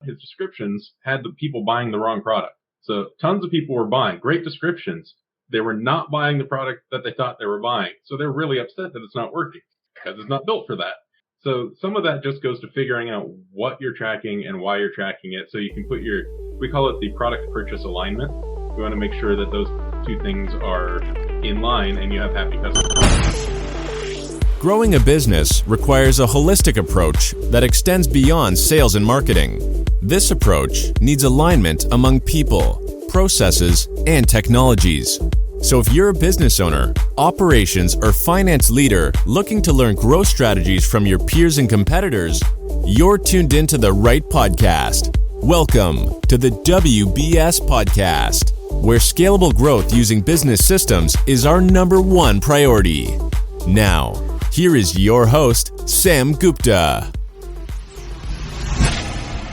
his descriptions had the people buying the wrong product. So tons of people were buying great descriptions. They were not buying the product that they thought they were buying. So they're really upset that it's not working because it's not built for that. So some of that just goes to figuring out what you're tracking and why you're tracking it. So you can put we call it the product purchase alignment. We want to make sure that those two things are in line and you have happy customers. Growing a business requires a holistic approach that extends beyond sales and marketing. This approach needs alignment among people, processes, and technologies. So if you're a business owner, operations, or finance leader looking to learn growth strategies from your peers and competitors, you're tuned into the right podcast. Welcome to the WBS Podcast, where scalable growth using business systems is our number one priority. Now, here is your host, Sam Gupta.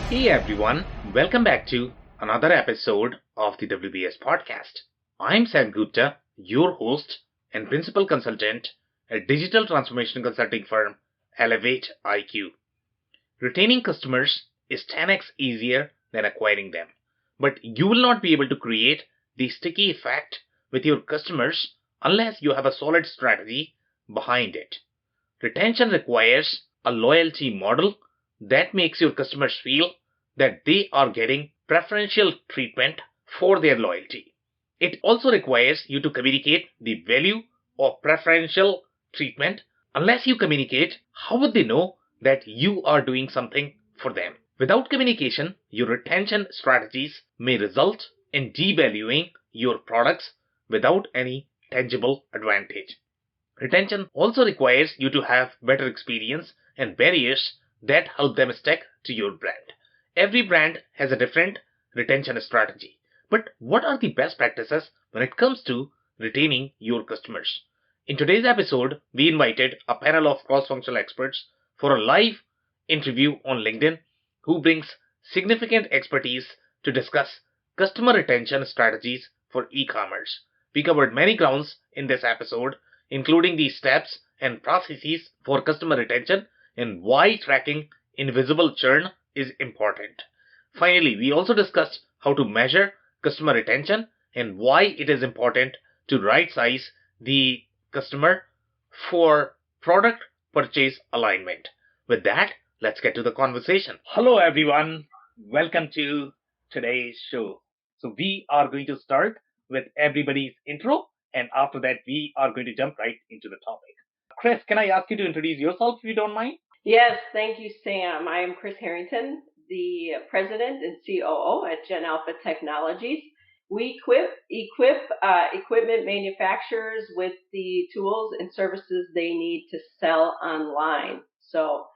Hey everyone, welcome back to another episode of the WBS Podcast. I'm Sam Gupta, your host and principal consultant at digital transformation consulting firm Elevate IQ. Retaining customers is 10x easier than acquiring them, but you will not be able to create the sticky effect with your customers unless you have a solid strategy behind it. Retention requires a loyalty model that makes your customers feel that they are getting preferential treatment for their loyalty. It also requires you to communicate the value of preferential treatment. Unless you communicate, how would they know that you are doing something for them? Without communication, your retention strategies may result in devaluing your products without any tangible advantage. Retention also requires you to have better experience and barriers that help them stick to your brand. Every brand has a different retention strategy. But what are the best practices when it comes to retaining your customers? In today's episode, we invited a panel of cross-functional experts for a live interview on LinkedIn who brings significant expertise to discuss customer retention strategies for e-commerce. We covered many grounds in this episode, including the steps and processes for customer retention and why tracking invisible churn is important. Finally, we also discussed how to measure customer retention and why it is important to right-size the customer for product purchase alignment. With that, let's get to the conversation. Hello, everyone. Welcome to today's show. So we are going to start with everybody's intro, and after that, we are going to jump right into the topic. Chris, can I ask you to introduce yourself if you don't mind? Yes, thank you, Sam. I am Chris Harrington, the president and COO at Gen Alpha Technologies. We equip equipment manufacturers with the tools and services they need to sell online. So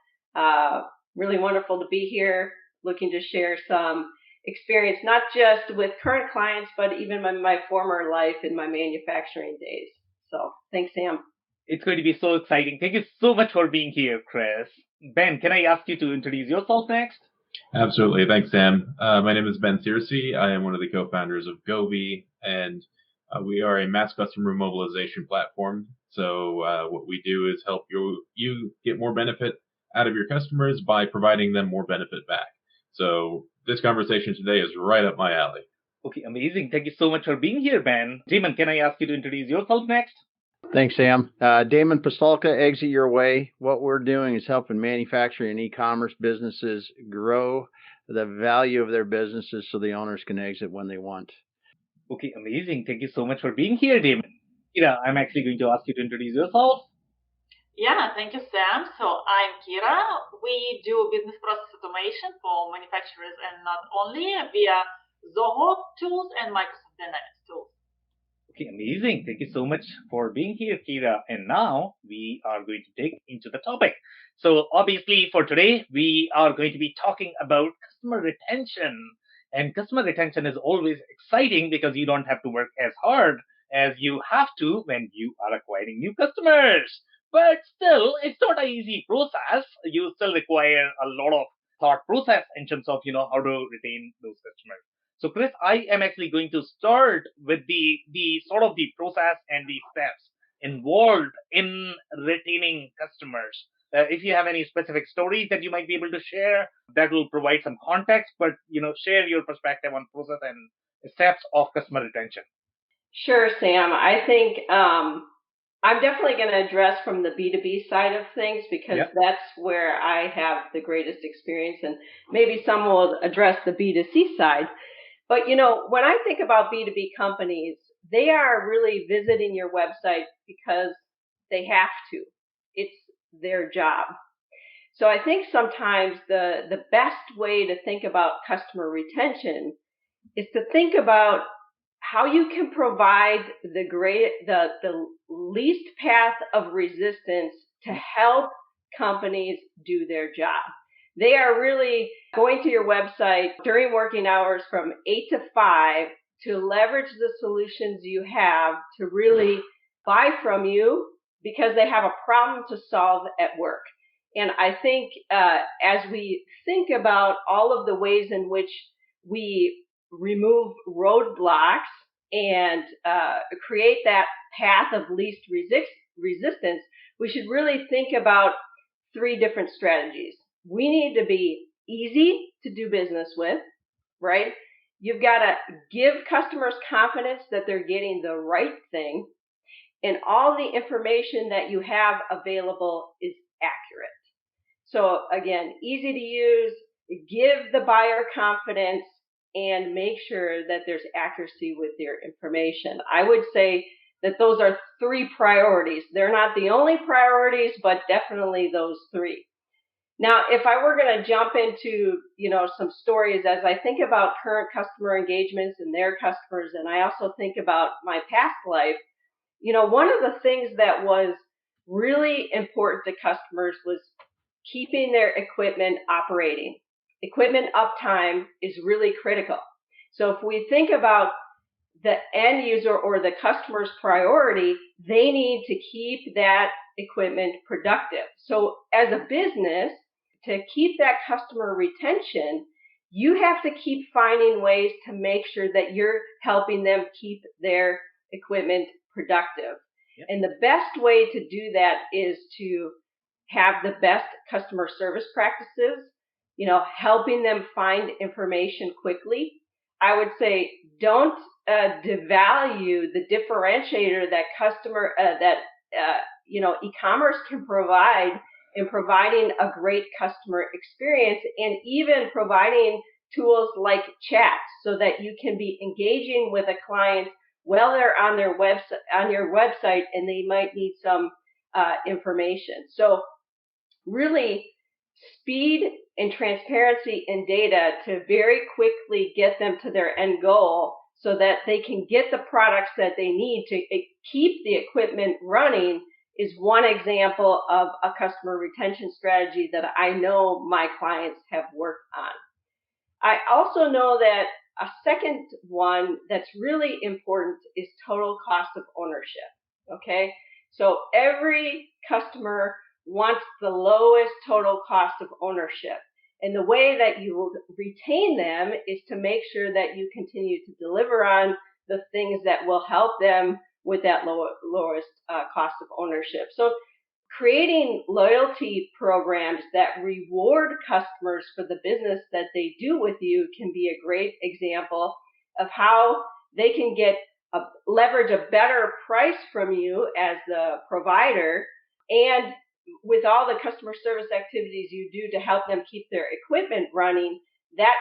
really wonderful to be here, looking to share some experience, not just with current clients, but even in my former life in my manufacturing days. So thanks, Sam. It's going to be so exciting. Thank you so much for being here, Chris. Ben, can I ask you to introduce yourself next? Absolutely. Thanks, Sam. My name is Ben Searcy. I am one of the co-founders of Gobi, and we are a mass customer mobilization platform. So what we do is help you get more benefit out of your customers by providing them more benefit back. So this conversation today is right up my alley. Okay, amazing. Thank you so much for being here, Ben. Damon, can I ask you to introduce yourself next? Thanks, Sam. Damon Pastolka, Exit Your Way. What we're doing is helping manufacturing and e-commerce businesses grow the value of their businesses so the owners can exit when they want. Okay, amazing. Thank you so much for being here, Damon. Kira, I'm actually going to ask you to introduce yourself. Yeah, thank you, Sam. So I'm Kira. We do business process automation for manufacturers and not only via Zoho tools and Microsoft Dynamics tools. Okay, amazing. Thank you so much for being here, Kira. And now we are going to dig into the topic. So obviously for today, we are going to be talking about customer retention. And customer retention is always exciting because you don't have to work as hard as you have to when you are acquiring new customers. But still, it's not an easy process. You still require a lot of thought process in terms of, how to retain those customers. So Chris, I am actually going to start with the sort of the process and the steps involved in retaining customers. If you have any specific stories that you might be able to share, that will provide some context, but share your perspective on process and steps of customer retention. Sure, Sam. I think I'm definitely going to address from the B2B side of things because that's where I have the greatest experience, and maybe some will address the B2C side. But, when I think about B2B companies, they are really visiting your website because they have to. It's their job. So I think sometimes the best way to think about customer retention is to think about how you can provide the least path of resistance to help companies do their job. They are really going to your website during working hours from 8 to 5 to leverage the solutions you have to really buy from you because they have a problem to solve at work. And I think as we think about all of the ways in which we remove roadblocks and create that path of least resistance, we should really think about 3 different strategies. We need to be easy to do business with, right? You've got to give customers confidence that they're getting the right thing, and all the information that you have available is accurate. So again, easy to use, give the buyer confidence, and make sure that there's accuracy with your information. I would say that those are 3 priorities. They're not the only priorities, but definitely those 3. Now, if I were going to jump into, some stories as I think about current customer engagements and their customers, and I also think about my past life, one of the things that was really important to customers was keeping their equipment operating. Equipment uptime is really critical. So if we think about the end user or the customer's priority, they need to keep that equipment productive. So as a business, to keep that customer retention, you have to keep finding ways to make sure that you're helping them keep their equipment productive. And the best way to do that is to have the best customer service practices, helping them find information quickly. I would say don't devalue the differentiator that e-commerce can provide in providing a great customer experience, and even providing tools like chat so that you can be engaging with a client while they're on your website and they might need some information. So really speed and transparency in data to very quickly get them to their end goal so that they can get the products that they need to keep the equipment running is one example of a customer retention strategy that I know my clients have worked on. I also know that a second one that's really important is total cost of ownership. Okay, so every customer wants the lowest total cost of ownership. And the way that you will retain them is to make sure that you continue to deliver on the things that will help them with that lowest cost of ownership. So creating loyalty programs that reward customers for the business that they do with you can be a great example of how they can leverage a better price from you as the provider, and with all the customer service activities you do to help them keep their equipment running, that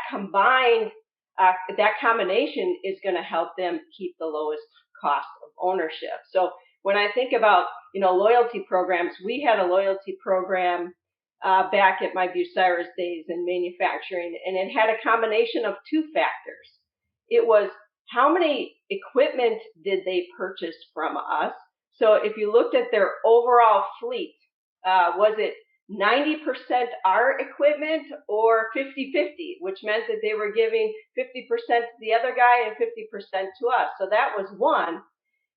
combination is going to help them keep the lowest cost of ownership. So when I think about, loyalty programs, we had a loyalty program back at my Bucyrus days in manufacturing, and it had a combination of 2 factors. It was how many equipment did they purchase from us? So if you looked at their overall fleet, was it 90% our equipment or 50-50, which meant that they were giving 50% to the other guy and 50% to us. So that was one.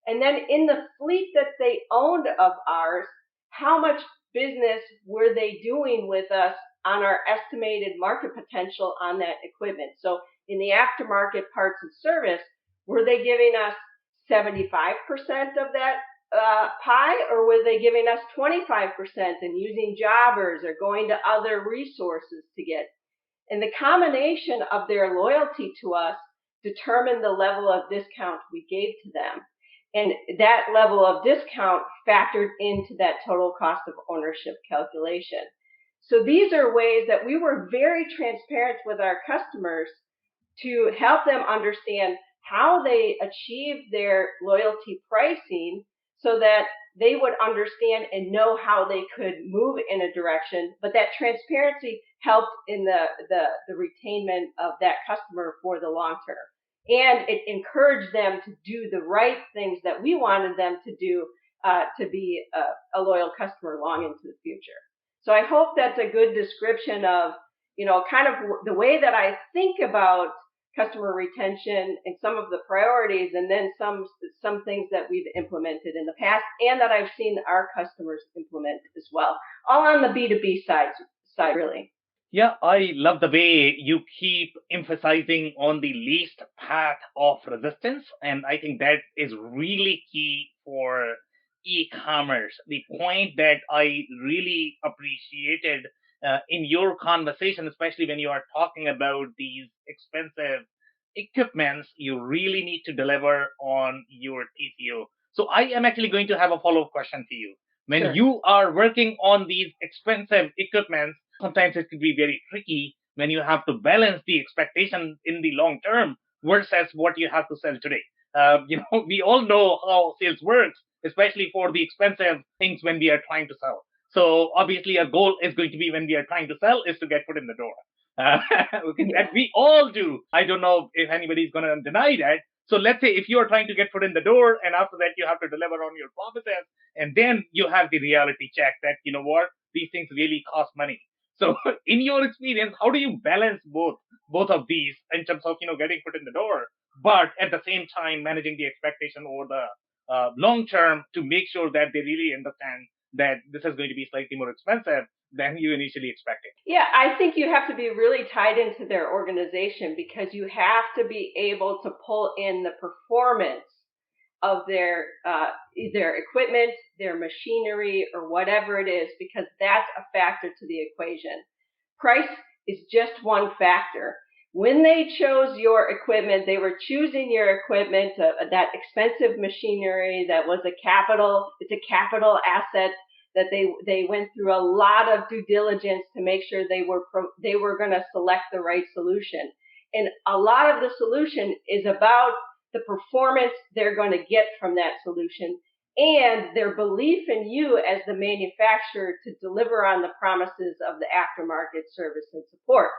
And then in the fleet that they owned of ours, how much business were they doing with us on our estimated market potential on that equipment? So in the aftermarket parts and service, were they giving us 75% of that pie, or were they giving us 25% and using jobbers or going to other resources to get? And the combination of their loyalty to us determined the level of discount we gave to them. And that level of discount factored into that total cost of ownership calculation. So these are ways that we were very transparent with our customers to help them understand how they achieved their loyalty pricing so that they would understand and know how they could move in a direction. But that transparency helped in the retainment of that customer for the long term. And it encouraged them to do the right things that we wanted them to do to be a loyal customer long into the future. So I hope that's a good description of, kind of the way that I think about customer retention and some of the priorities, and then some things that we've implemented in the past and that I've seen our customers implement as well, all on the B2B side really. Yeah, I love the way you keep emphasizing on the least path of resistance. And I think that is really key for e-commerce. The point that I really appreciated in your conversation, especially when you are talking about these expensive equipments, you really need to deliver on your TCO. So I am actually going to have a follow-up question for you. When Sure. you are working on these expensive equipments, sometimes it could be very tricky when you have to balance the expectation in the long term versus what you have to sell today. We all know how sales works, especially for the expensive things when we are trying to sell. So obviously, our goal is going to be when we are trying to sell is to get foot in the door. That we all do. I don't know if anybody's going to deny that. So let's say if you are trying to get foot in the door, and after that you have to deliver on your promises, and then you have the reality check that, what, these things really cost money. So in your experience, how do you balance both of these in terms of, getting foot in the door, but at the same time managing the expectation over the long term to make sure that they really understand that this is going to be slightly more expensive than you initially expected? Yeah, I think you have to be really tied into their organization because you have to be able to pull in the performance of their equipment, their machinery, or whatever it is, because that's a factor to the equation. Price is just one factor. When they chose your equipment, they were choosing your equipment, that expensive machinery that was it's a capital asset that they went through a lot of due diligence to make sure they were going to select the right solution. And a lot of the solution is about the performance they're going to get from that solution and their belief in you as the manufacturer to deliver on the promises of the aftermarket service and support.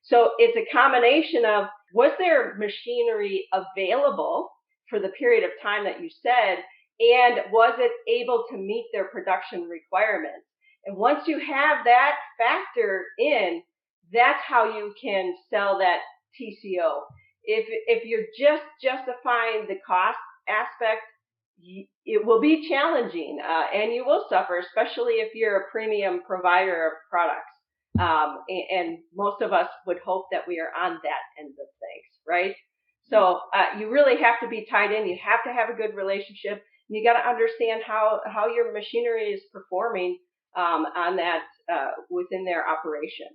So it's a combination of, was their machinery available for the period of time that you said, and was it able to meet their production requirements? And once you have that factor in, that's how you can sell that TCO. If you're just justifying the cost aspect, it will be challenging, and you will suffer, especially if you're a premium provider of products. And most of us would hope that we are on that end of things, right? So you really have to be tied in. You have to have a good relationship. And you got to understand how your machinery is performing on that within their operation.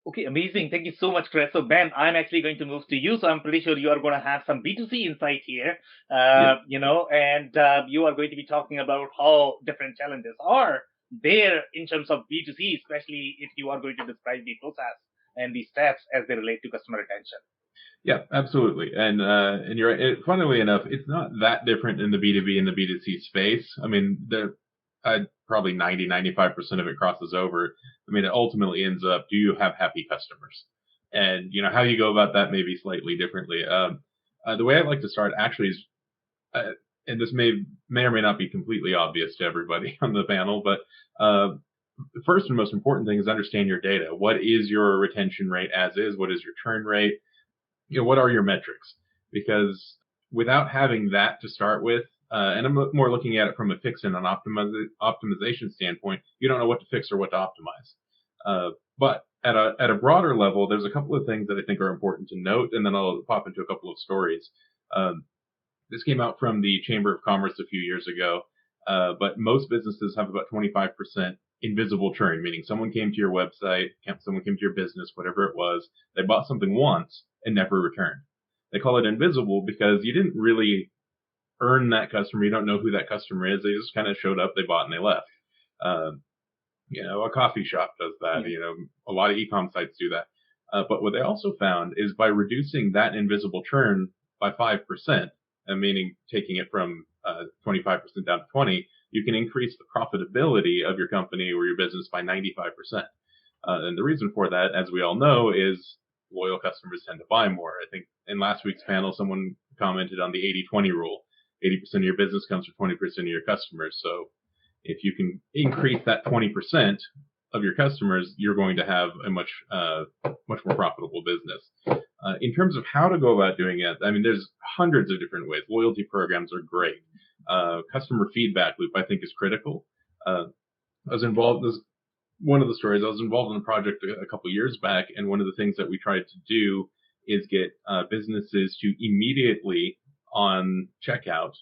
Okay, amazing. Thank you so much, Chris. So, Ben, I'm actually going to move to you. So I'm pretty sure you are going to have some B2C insight here, and you are going to be talking about how different challenges are there in terms of B2C, especially if you are going to describe the process and the steps as they relate to customer retention. Yeah, absolutely. And you're right. Funnily enough, it's not that different in the B2B and the B2C space. I mean, probably 95% of it crosses over. I mean, it ultimately ends up, do you have happy customers? And, how you go about that may be slightly differently. The way I'd like to start actually is, and this may or may not be completely obvious to everybody on the panel, but the first and most important thing is understand your data. What is your retention rate as is? What is your churn rate? What are your metrics? Because without having that to start with, and I'm more looking at it from a fix and an optimization standpoint, you don't know what to fix or what to optimize. But at a broader level, there's a couple of things that I think are important to note, and then I'll pop into a couple of stories. This came out from the Chamber of Commerce a few years ago, but most businesses have about 25% invisible churn, meaning someone came to your website, someone came to your business, whatever it was, they bought something once and never returned. They call it invisible because you didn't really earn that customer. You don't know who that customer is. They just kind of showed up, they bought, and they left. A coffee shop does that. A lot of e-com sites do that. But what they also found is by reducing that invisible churn by 5%, meaning taking it from 25% down to 20%, you can increase the profitability of your company or your business by 95%. And the reason for that, as we all know, is loyal customers tend to buy more. I think in last week's panel, someone commented on the 80-20 rule. 80% of your business comes from 20% of your customers. So if you can increase that 20% of your customers, you're going to have a much more profitable business. In terms of how to go about doing it, I mean, there's hundreds of different ways. Loyalty programs are great. Customer feedback loop, I think, is critical. One of the stories, I was involved in a project a couple years back, and one of the things that we tried to do is get businesses to immediately on checkout,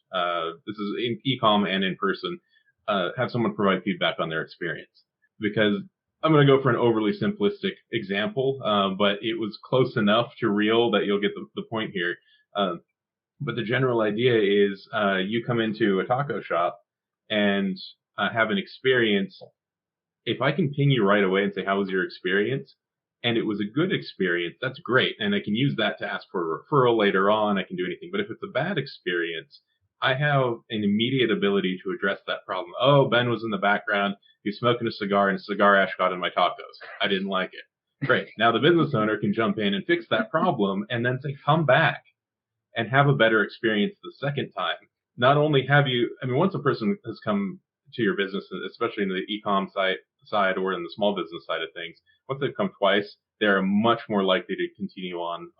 this is in e-com and in person, have someone provide feedback on their experience. Because I'm going to go for an overly simplistic example, but it was close enough to real that you'll get the point here. But the general idea is you come into a taco shop and have an experience. If I can ping you right away and say, how was your experience? And it was a good experience, that's great. And I can use that to ask for a referral later on. I can do anything. But if it's a bad experience, I have an immediate ability to address that problem. Oh, Ben was in the background. He was smoking a cigar and cigar ash got in my tacos. I didn't like it. Great. Now the business owner can jump in and fix that problem and then say, come back and have a better experience the second time. Not only have you, I mean, once a person has come to your business, especially in the e-com side or in the small business side of things, once they've come twice, they're much more likely to continue on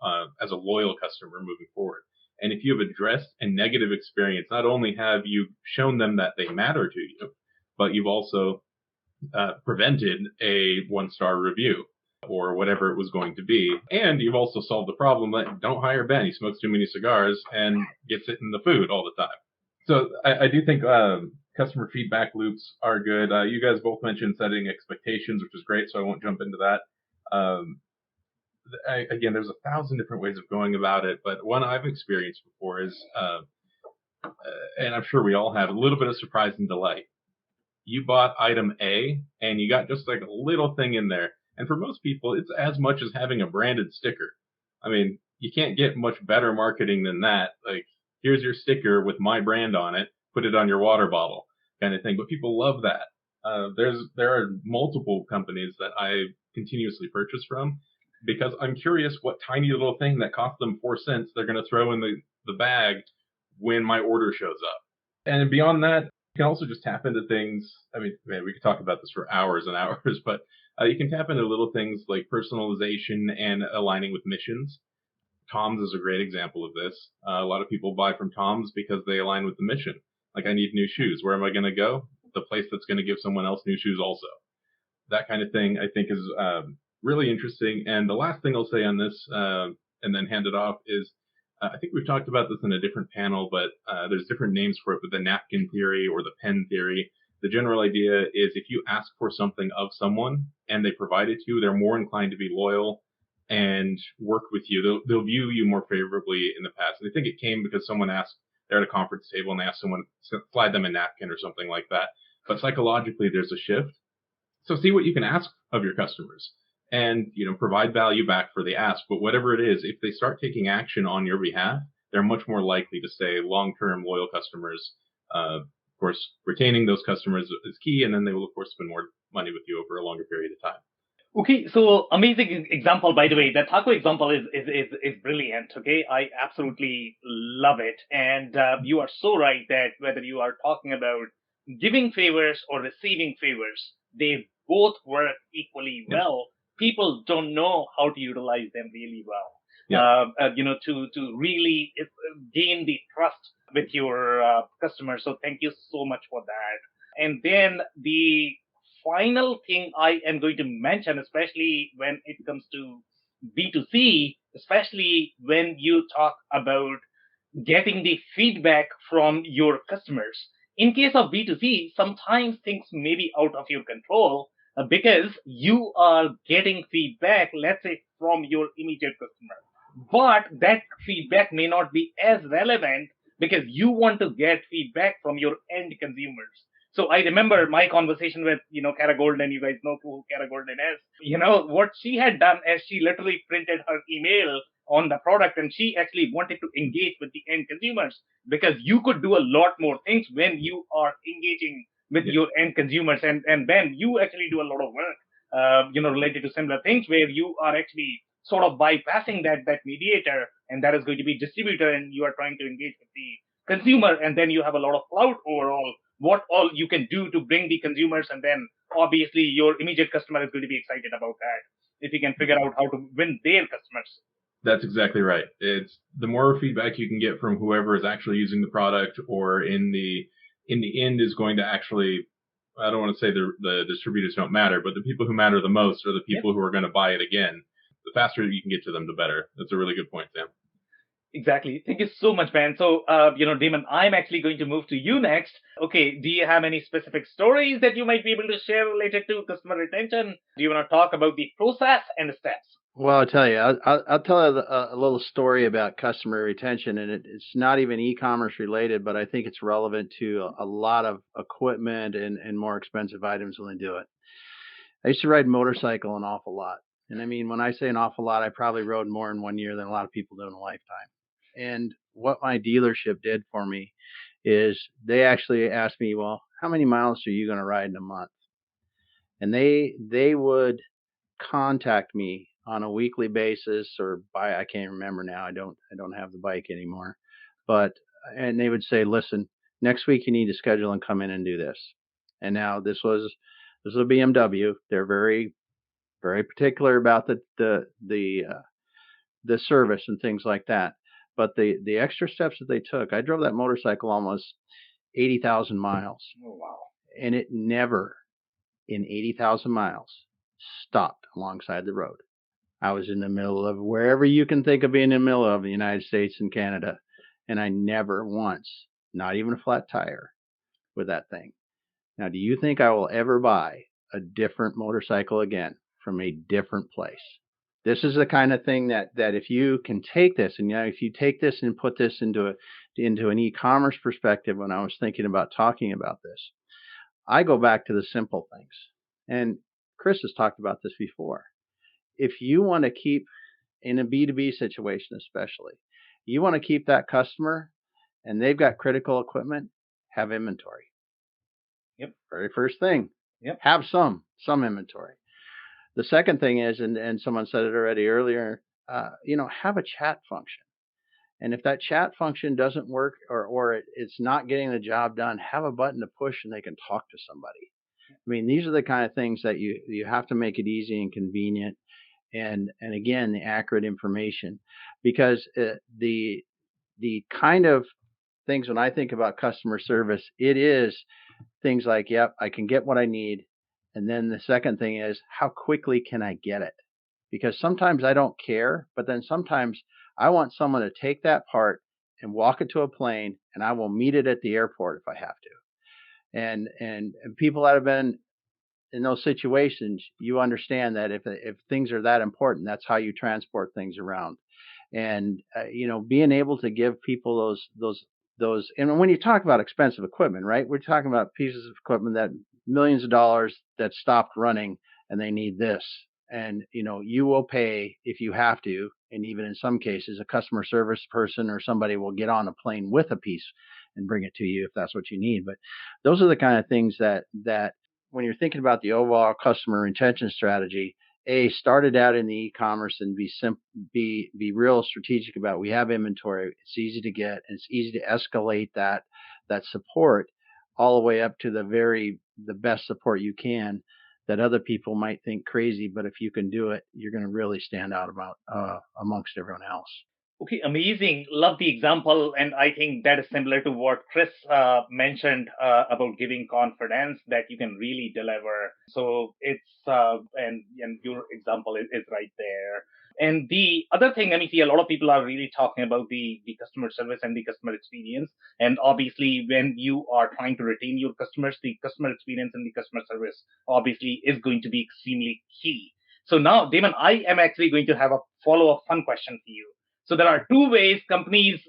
as a loyal customer moving forward. And if you have addressed a negative experience, not only have you shown them that they matter to you, but you've also prevented a 1-star review or whatever it was going to be. And you've also solved the problem that don't hire Ben. He smokes too many cigars and gets it in the food all the time. So I do think customer feedback loops are good. You guys both mentioned setting expectations, which is great, so I won't jump into that. Again, there's 1,000 different ways of going about it, but one I've experienced before is, and I'm sure we all have, a little bit of surprise and delight. You bought item A, and you got just like a little thing in there. And for most people, it's as much as having a branded sticker. I mean, you can't get much better marketing than that. Like, here's your sticker with my brand on it, put it on your water bottle kind of thing. But people love that. There are multiple companies that I continuously purchase from because I'm curious what tiny little thing that cost them 4 cents they're going to throw in the bag when my order shows up. And beyond that, you can also just tap into things. I mean, man, we could talk about this for hours and hours, but you can tap into little things like personalization and aligning with missions. Tom's is a great example of this. A lot of people buy from Tom's because they align with the mission. Like, I need new shoes. Where am I going to go? The place that's going to give someone else new shoes also. That kind of thing, I think, is really interesting. And the last thing I'll say on this, and then hand it off, is I think we've talked about this in a different panel, but there's different names for it, but the napkin theory or the pen theory. The general idea is if you ask for something of someone and they provide it to you, they're more inclined to be loyal and work with you. They'll view you more favorably in the past. And I think it came because someone asked, they're at a conference table and they asked someone to slide them a napkin or something like that. But psychologically, there's a shift. So see what you can ask of your customers and, provide value back for the ask. But whatever it is, if they start taking action on your behalf, they're much more likely to stay long-term loyal customers. Of course, retaining those customers is key. And then they will, of course, spend more money with you over a longer period of time. Okay, so amazing example, by the way. That taco example is brilliant. Okay, I absolutely love it. And you are so right that whether you are talking about giving favors or receiving favors, they both work equally well. People don't know how to utilize them really well. To really gain the trust with your customers. So thank you so much for that. And then the final thing I am going to mention, especially when it comes to B2C, especially when you talk about getting the feedback from your customers. In case of B2C, sometimes things may be out of your control because you are getting feedback, let's say, from your immediate customer. But that feedback may not be as relevant because you want to get feedback from your end consumers. So I remember my conversation with, Kara Golden. You guys know who Kara Golden is. What she had done is she literally printed her email on the product, and she actually wanted to engage with the end consumers because you could do a lot more things when you are engaging with your end consumers, and then you actually do a lot of work related to similar things where you are actually sort of bypassing that mediator, and that is going to be distributor, and you are trying to engage with the consumer, and then you have a lot of clout overall, what all you can do to bring the consumers, and then obviously your immediate customer is going to be excited about that if you can figure out how to win their customers. That's exactly right. It's the more feedback you can get from whoever is actually using the product, or in the end is going to actually, I don't want to say the distributors don't matter, but the people who matter the most are the people who are going to buy it again. The faster you can get to them, the better. That's a really good point, Sam. Exactly. Thank you so much, Ben. So, Damon, I'm actually going to move to you next. Okay, do you have any specific stories that you might be able to share related to customer retention? Do you want to talk about the process and the steps? Well, I'll tell you, I'll tell you a little story about customer retention, and it's not even e-commerce related, but I think it's relevant to a lot of equipment and more expensive items when they do it. I used to ride motorcycle an awful lot. And I mean, when I say an awful lot, I probably rode more in 1 year than a lot of people do in a lifetime. And what my dealership did for me is they actually asked me, well, how many miles are you going to ride in a month? And they would contact me on a weekly basis, or I can't remember now. I don't have the bike anymore. And they would say, listen, next week you need to schedule and come in and do this. And now this was a BMW. They're very, very particular about the service and things like that. But the extra steps that they took, I drove that motorcycle almost 80,000 miles. Oh, wow. And it never in 80,000 miles stopped alongside the road. I was in the middle of wherever you can think of being in the middle of the United States and Canada. And I never once, not even a flat tire with that thing. Now, do you think I will ever buy a different motorcycle again from a different place? This is the kind of thing that if you can take this, and if you take this and put this into an e-commerce perspective, when I was thinking about talking about this, I go back to the simple things. And Chris has talked about this before. If you want to keep, in a B2B situation especially, you want to keep that customer and they've got critical equipment, have inventory. Yep. Very first thing. Yep. Have some inventory. The second thing is, and someone said it already earlier, have a chat function. And if that chat function doesn't work, or it's not getting the job done, have a button to push and they can talk to somebody. I mean, these are the kind of things that you have to make it easy and convenient. And again, the accurate information, because the kind of things when I think about customer service, it is things like, yep, I can get what I need. And then the second thing is, how quickly can I get it? Because sometimes I don't care, but then sometimes I want someone to take that part and walk it to a plane, and I will meet it at the airport if I have to. And people that have been in those situations, you understand that if things are that important, that's how you transport things around. And being able to give people those, and when you talk about expensive equipment, right? We're talking about pieces of equipment that millions of dollars that stopped running and they need this. And, you will pay if you have to. And even in some cases, a customer service person or somebody will get on a plane with a piece and bring it to you if that's what you need. But those are the kind of things that when you're thinking about the overall customer retention strategy, started out in the e-commerce and be real strategic about, we have inventory, it's easy to get, and it's easy to escalate that support all the way up to the best support you can, that other people might think crazy, but if you can do it, you're going to really stand out amongst everyone else. Okay, amazing. Love the example. And I think that is similar to what Chris mentioned about giving confidence that you can really deliver. So it's, and your example is right there. And the other thing, I mean, see, a lot of people are really talking about the customer service and the customer experience. And obviously, when you are trying to retain your customers, the customer experience and the customer service obviously is going to be extremely key. So now, Damon, I am actually going to have a follow-up fun question for you. So there are two ways companies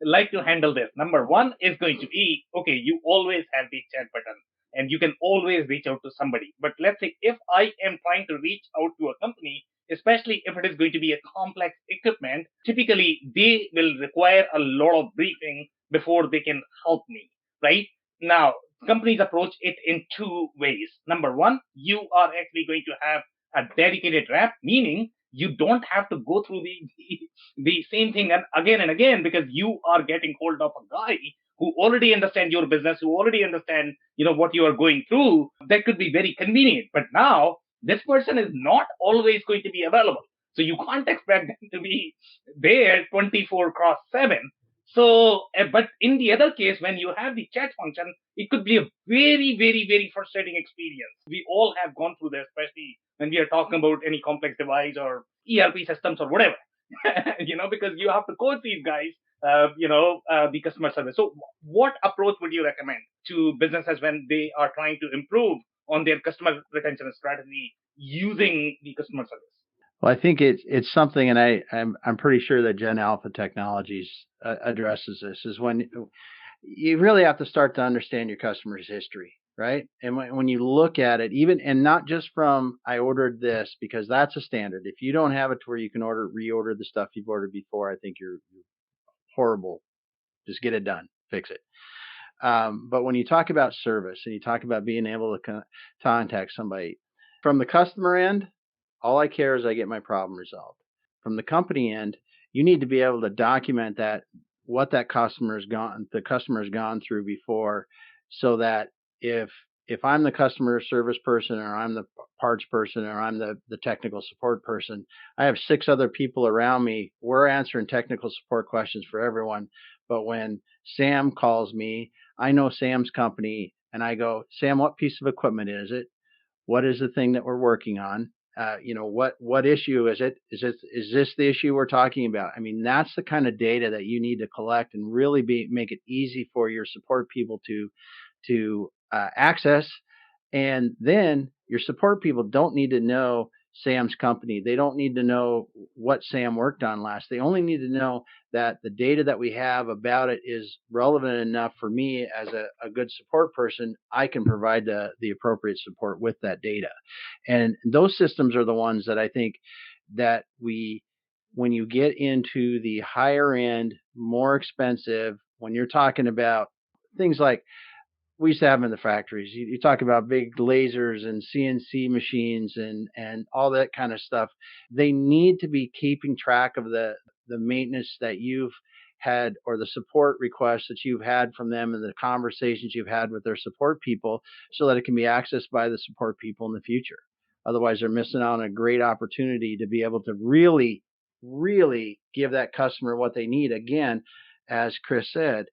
like to handle this. Number one is going to be, okay, you always have the chat button and you can always reach out to somebody. But let's say if I am trying to reach out to a company, especially if it is going to be a complex equipment, typically they will require a lot of briefing before they can help me, right? Now, companies approach it in two ways. Number one, you are actually going to have a dedicated rep, meaning you don't have to go through the same thing and again because you are getting hold of a guy who already understand your business, who already understand, what you are going through. That could be very convenient. But now this person is not always going to be available. So you can't expect them to be there 24/7. So, but in the other case, when you have the chat function, it could be a very, very, very frustrating experience. We all have gone through this, especially when we are talking about any complex device or ERP systems or whatever, because you have to coach these guys, the customer service. So what approach would you recommend to businesses when they are trying to improve on their customer retention strategy using the customer service? Well, I think it's something, and I'm pretty sure that Gen Alpha Technologies addresses this, is when you really have to start to understand your customer's history, right? And when you look at it, even, and not just from, I ordered this, because that's a standard. If you don't have it to where you can reorder the stuff you've ordered before, I think you're horrible. Just get it done, fix it. But when you talk about service and you talk about being able to contact somebody from the customer end, all I care is I get my problem resolved. From the company end, you need to be able to document that, what that customer has gone through before, so that if I'm the customer service person, or I'm the parts person, or I'm the technical support person, I have 6 other people around me. We're answering technical support questions for everyone. But when Sam calls me, I know Sam's company, and I go, Sam, what piece of equipment is it? What is the thing that we're working on? What issue is it? Is this the issue we're talking about? I mean, that's the kind of data that you need to collect and really make it easy for your support people to access. And then your support people don't need to know Sam's company. They don't need to know what Sam worked on last. They only need to know that the data that we have about it is relevant enough for me as a good support person. I can provide the appropriate support with that data. And those systems are the ones that I think that when you get into the higher end, more expensive, when you're talking about things like we used to have in the factories. You talk about big lasers and CNC machines and all that kind of stuff. They need to be keeping track of the maintenance that you've had, or the support requests that you've had from them, and the conversations you've had with their support people, so that it can be accessed by the support people in the future. Otherwise, they're missing out on a great opportunity to be able to really, really give that customer what they need. Again, as Chris said,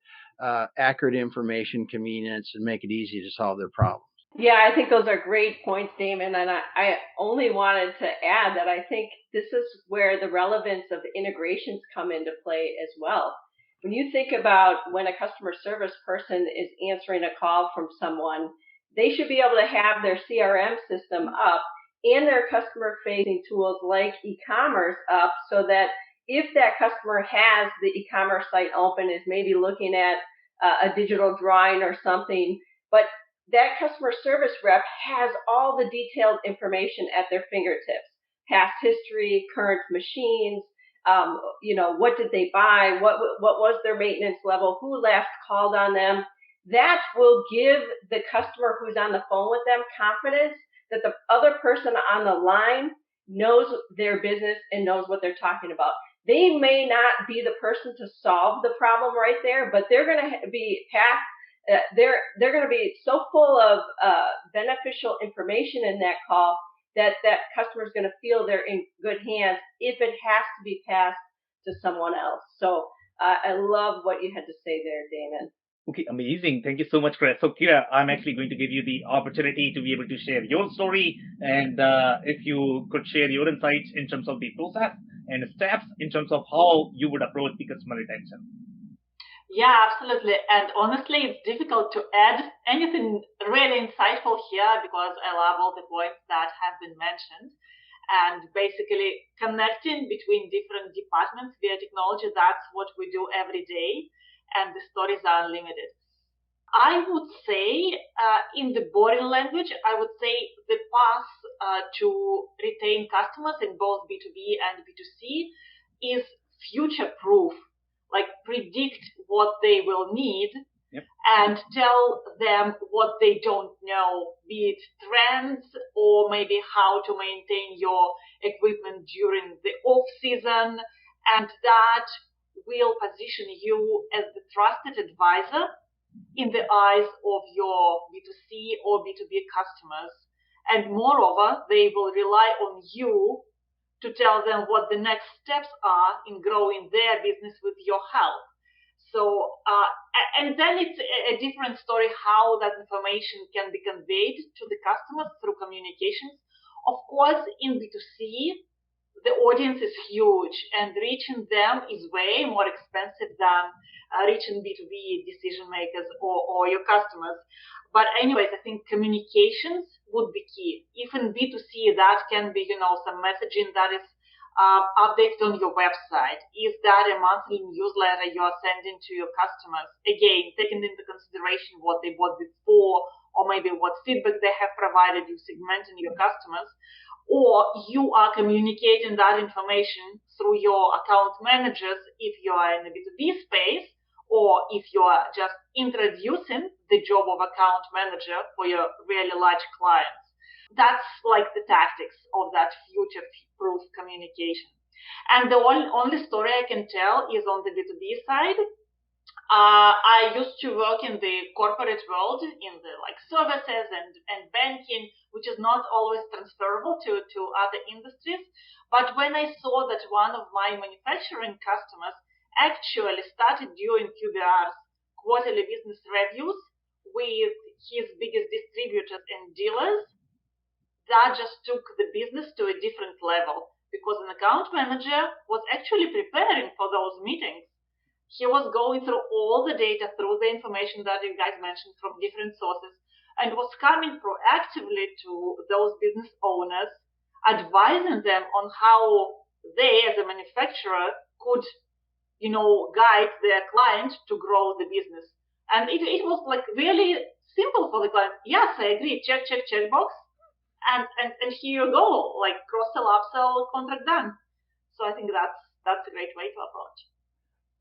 accurate information, convenience, and make it easy to solve their problems. Yeah, I think those are great points, Damon. And I only wanted to add that I think this is where the relevance of integrations come into play as well. When you think about when a customer service person is answering a call from someone, they should be able to have their CRM system up and their customer-facing tools like e-commerce up, so that if that customer has the e-commerce site open, is maybe looking at a digital drawing or something, but that customer service rep has all the detailed information at their fingertips: past history, current machines, what did they buy, what was their maintenance level, who last called on them. That will give the customer who's on the phone with them confidence that the other person on the line knows their business and knows what they're talking about. They may not be the person to solve the problem right there, but they're going to be they're going to be so full of beneficial information in that call that customer is going to feel they're in good hands if it has to be passed to someone else. So I love what you had to say there, Damon. Okay, amazing. Thank you so much, Chris. So, Kira, I'm actually going to give you the opportunity to be able to share your story, and if you could share your insights in terms of the process and steps in terms of how you would approach the customer retention. Yeah, absolutely. And honestly, it's difficult to add anything really insightful here because I love all the points that have been mentioned. And basically, connecting between different departments via technology, that's what we do every day. And the stories are unlimited. I would say, in the boring language, I would say the path to retain customers in both B2B and B2C is future proof. Like predict what they will need. Yep. And tell them what they don't know, be it trends or maybe how to maintain your equipment during the off season. And that will position you as the trusted advisor in the eyes of your B2C or B2B customers. And moreover, they will rely on you to tell them what the next steps are in growing their business with your help. So, and then it's a different story how that information can be conveyed to the customers through communications. Of course, in B2C, the audience is huge and reaching them is way more expensive than reaching B2B decision makers or your customers. But anyways, I think communications would be key. Even B2C, that can be, some messaging that is updated on your website. Is that a monthly newsletter you are sending to your customers? Again, taking into consideration what they bought before or maybe what feedback they have provided you, segmenting your customers. Or you are communicating that information through your account managers if you are in the B2B space, or if you are just introducing the job of account manager for your really large clients. That's like the tactics of that future-proof communication. And the only story I can tell is on the B2B side. I used to work in the corporate world in the services and banking, which is not always transferable to other industries. But when I saw that one of my manufacturing customers actually started doing QBRs, quarterly business reviews, with his biggest distributors and dealers, that just took the business to a different level because an account manager was actually preparing for those meetings. He was going through all the data, through the information that you guys mentioned from different sources, and was coming proactively to those business owners, advising them on how they, as a manufacturer, could, guide their client to grow the business. And it was really simple for the client. Yes, I agree. Check box. And here you go, cross-sell, upsell, contract done. So I think that's a great way to approach.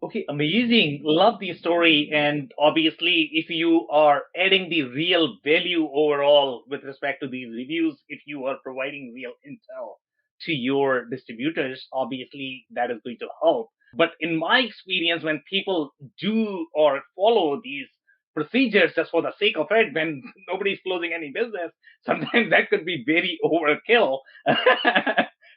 Okay, amazing. Love the story. And obviously, if you are adding the real value overall with respect to these reviews, if you are providing real intel to your distributors, obviously that is going to help. But in my experience, when people do or follow these procedures just for the sake of it, when nobody's closing any business, sometimes that could be very overkill.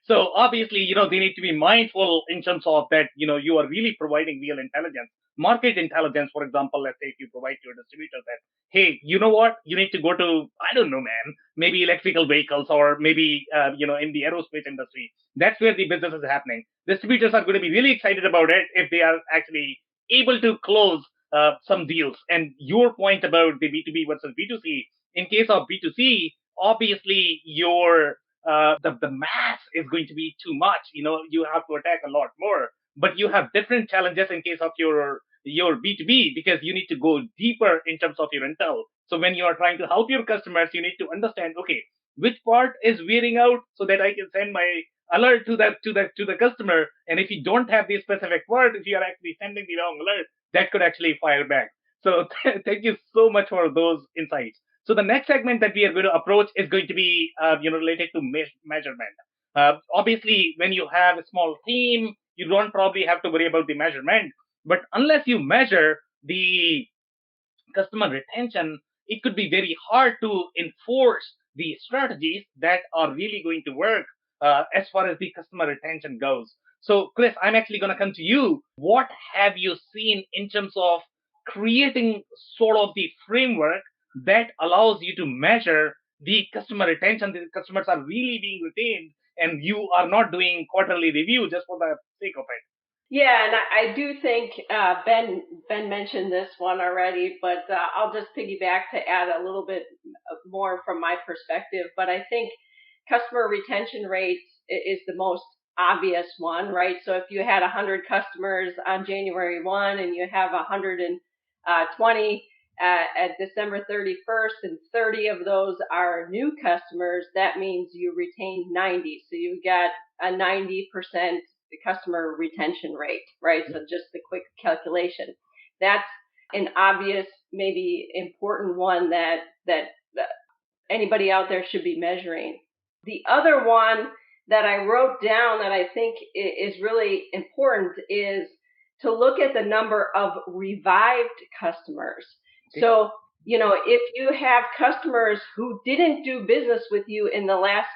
So obviously, they need to be mindful in terms of that, you are really providing real intelligence, market intelligence. For example, let's say if you provide to your distributor that, hey, you know what, you need to go to, I don't know, man, maybe electrical vehicles or maybe, in the aerospace industry. That's where the business is happening. Distributors are going to be really excited about it if they are actually able to close some deals. And your point about the B2B versus B2C, in case of B2C, obviously the mass is going to be too much. You have to attack a lot more, but you have different challenges in case of your B2B because you need to go deeper in terms of your intel. So when you are trying to help your customers, you need to understand, okay, which part is wearing out so that I can send my alert to the customer. And if you don't have the specific part, if you are actually sending the wrong alert, that could actually fire back. So thank you so much for those insights. So the next segment that we are going to approach is going to be, related to measurement. Obviously, when you have a small team, you don't probably have to worry about the measurement. But unless you measure the customer retention, it could be very hard to enforce the strategies that are really going to work as far as the customer retention goes. So, Chris, I'm actually going to come to you. What have you seen in terms of creating sort of the framework that allows you to measure the customer retention. The customers are really being retained, and you are not doing quarterly review just for the sake of it. Yeah, and I do think Ben mentioned this one already, but I'll just piggyback to add a little bit more from my perspective. But I think customer retention rates is the most obvious one, right? So if you had 100 customers on January 1 and you have 120 at December 31st, and 30 of those are new customers, that means you retain 90. So you've got a 90% customer retention rate, right? So just the quick calculation. That's an obvious, maybe important one that anybody out there should be measuring. The other one that I wrote down that I think is really important is to look at the number of revived customers. Okay. So, if you have customers who didn't do business with you in the last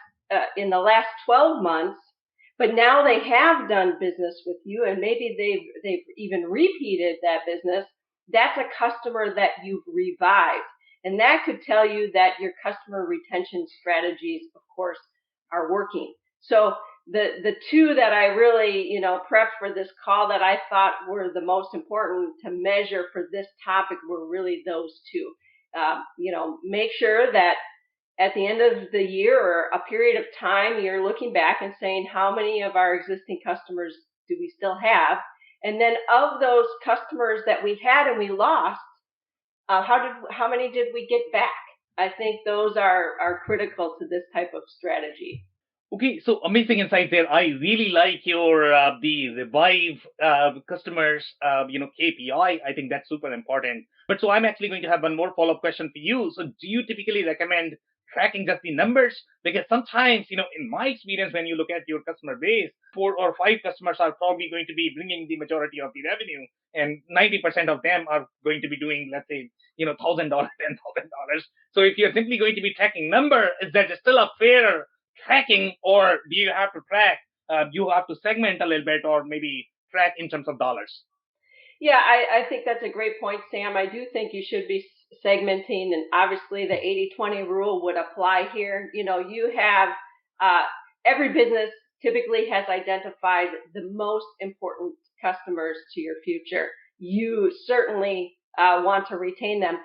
12 months, but now they have done business with you, and maybe they've even repeated that business, that's a customer that you've revived. And that could tell you that your customer retention strategies, of course, are working. So the two that I really, prepped for this call that I thought were the most important to measure for this topic were really those two. Make sure that at the end of the year or a period of time, you're looking back and saying, how many of our existing customers do we still have? And then of those customers that we had and we lost, how many did we get back? I think those are critical to this type of strategy. Okay, so amazing insight there. I really like your the revive customers KPI. I think that's super important. But so I'm actually going to have one more follow-up question for you. So do you typically recommend tracking just the numbers? Because sometimes, in my experience, when you look at your customer base, 4 or 5 customers are probably going to be bringing the majority of the revenue, and 90% of them are going to be doing, let's say, $1,000, $10,000. So if you're simply going to be tracking number, is that still a fair tracking, or do you have to track? You have to segment a little bit, or maybe track in terms of dollars? Yeah, I think that's a great point, Sam. I do think you should be segmenting, and obviously the 80-20 rule would apply here. You have every business typically has identified the most important customers to your future. You certainly want to retain them.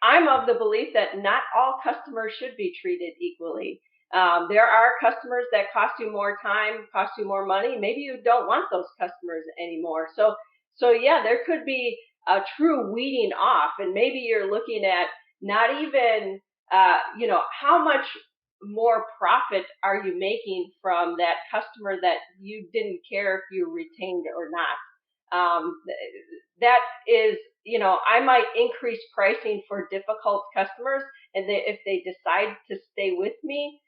I'm of the belief that not all customers should be treated equally. There are customers that cost you more time, cost you more money. Maybe you don't want those customers anymore. So yeah, there could be a true weeding off, and maybe you're looking at not even, how much more profit are you making from that customer that you didn't care if you retained or not. That is, I might increase pricing for difficult customers, and if they decide to stay with me,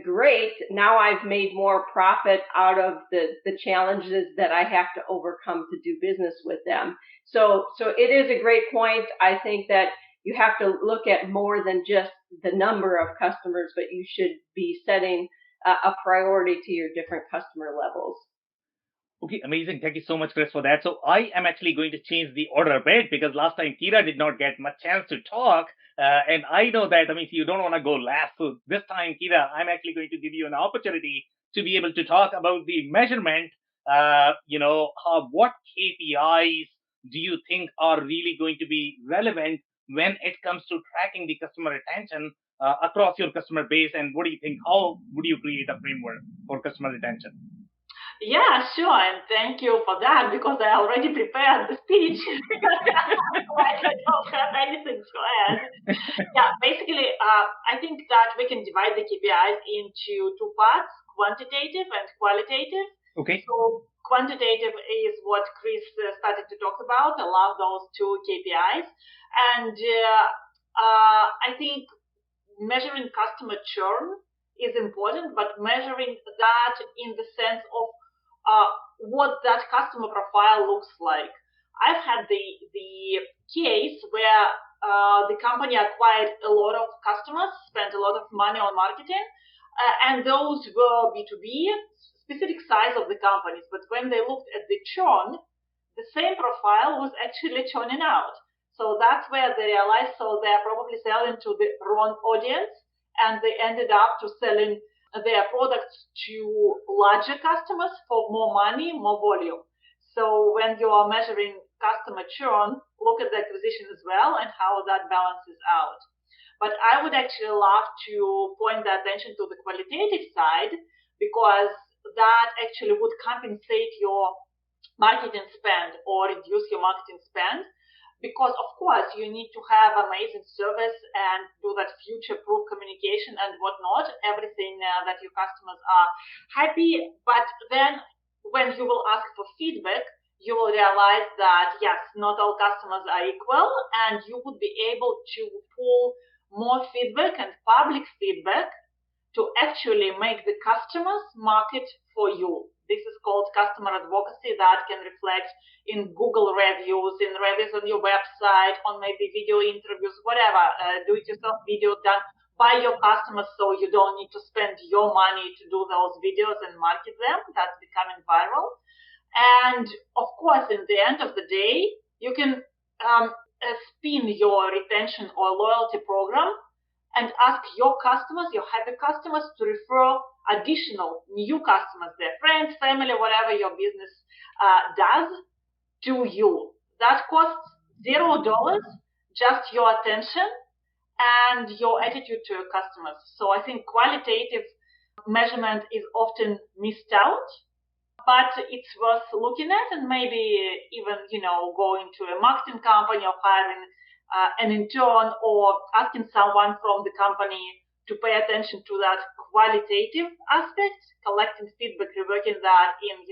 great. Now I've made more profit out of the challenges that I have to overcome to do business with them. So it is a great point. I think that you have to look at more than just the number of customers, but you should be setting a priority to your different customer levels. Okay, amazing. Thank you so much, Chris, for that. So I am actually going to change the order a bit, because last time Kira did not get much chance to talk. And I know that, you don't want to go last. So this time, Kira, I'm actually going to give you an opportunity to be able to talk about the measurement. What KPIs do you think are really going to be relevant when it comes to tracking the customer retention across your customer base? And what do you think? How would you create a framework for customer retention? Yeah, sure, and thank you for that, because I already prepared the speech. I don't have anything to add. Yeah, basically, I think that we can divide the KPIs into 2 parts, quantitative and qualitative. Okay. So quantitative is what Chris started to talk about. I love those 2 KPIs. And I think measuring customer churn is important, but measuring that in the sense of what that customer profile looks like. I've had the case where the company acquired a lot of customers, spent a lot of money on marketing, and those were B2B, specific size of the companies. But when they looked at the churn, the same profile was actually churning out. So that's where they realized, so they're probably selling to the wrong audience, and they ended up to selling their products to larger customers for more money, more volume. So when you are measuring customer churn, look at the acquisition as well and how that balances out. But I would actually love to point the attention to the qualitative side, because that actually would compensate your marketing spend or reduce your marketing spend. Because of course you need to have amazing service and do that future-proof communication and whatnot, everything that your customers are happy. But then when you will ask for feedback, you will realize that yes, not all customers are equal, and you would be able to pull more feedback and public feedback to actually make the customers market for you. This is called customer advocacy, that can reflect in Google reviews, in reviews on your website, on maybe video interviews, whatever, do-it-yourself video done by your customers, so you don't need to spend your money to do those videos and market them. That's becoming viral. And of course, in the end of the day, you can spin your retention or loyalty program and ask your customers, your happy customers, to refer additional new customers, their friends, family, whatever your business does, to you. That costs $0, just your attention and your attitude to your customers. So I think qualitative measurement is often missed out, but it's worth looking at, and maybe even, going to a marketing company or hiring an intern or asking someone from the company to pay attention to that qualitative aspect, collecting feedback, reworking that in,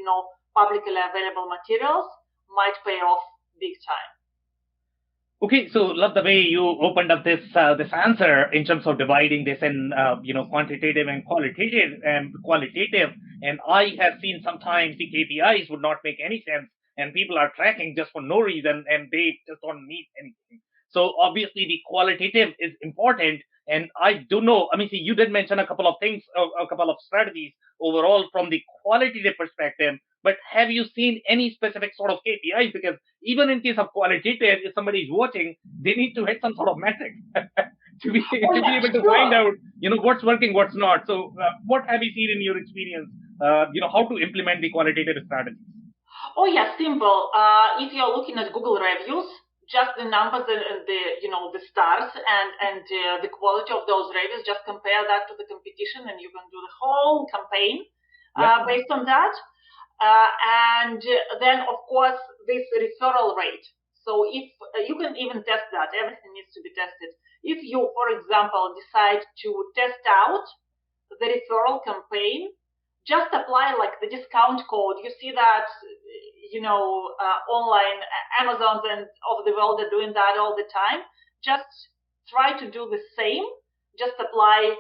publicly available materials might pay off big time. Okay, so love the way you opened up this answer in terms of dividing this in quantitative and qualitative. And I have seen sometimes the KPIs would not make any sense, and people are tracking just for no reason, and they just don't mean anything. So obviously the qualitative is important, and I don't know. I mean, see, you did mention a couple of things, a couple of strategies overall from the qualitative perspective. But have you seen any specific sort of KPIs? Because even in case of qualitative, if somebody is watching, they need to hit some sort of metric to be able to find out, what's working, what's not. So what have you seen in your experience, how to implement the qualitative strategies? Oh yeah, simple. If you're looking at Google reviews, just the numbers and the stars and the quality of those reviews, just compare that to the competition, and you can do the whole campaign based on that. And then, of course, this referral rate. So if you can even test that, everything needs to be tested. If you, for example, decide to test out the referral campaign, just apply like the discount code. You see that, online Amazons and of the world are doing that all the time. Just try to do the same. Just apply,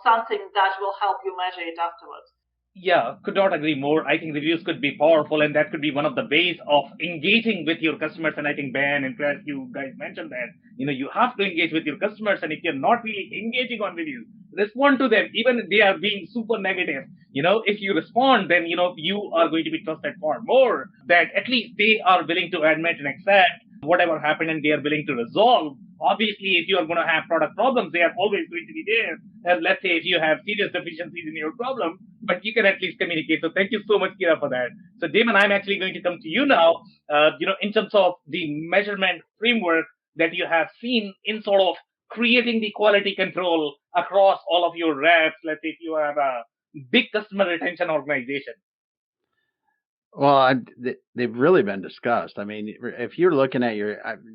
something that will help you measure it afterwards. Yeah, could not agree more. I think reviews could be powerful, and that could be one of the ways of engaging with your customers. And I think Ben and Chris, you guys mentioned that, you have to engage with your customers. And if you're not really engaging on reviews, respond to them, even if they are being super negative. If you respond, then, you are going to be trusted far more, that at least they are willing to admit and accept whatever happened, and they are willing to resolve. Obviously, if you are going to have product problems, they are always going to be there. And let's say if you have serious deficiencies in your problem, but you can at least communicate. So thank you so much, Kira, for that. So Damon, I'm actually going to come to you now, in terms of the measurement framework that you have seen in sort of creating the quality control across all of your reps. Let's say if you have a big customer retention organization. Well, they've really been discussed. I mean, if you're looking at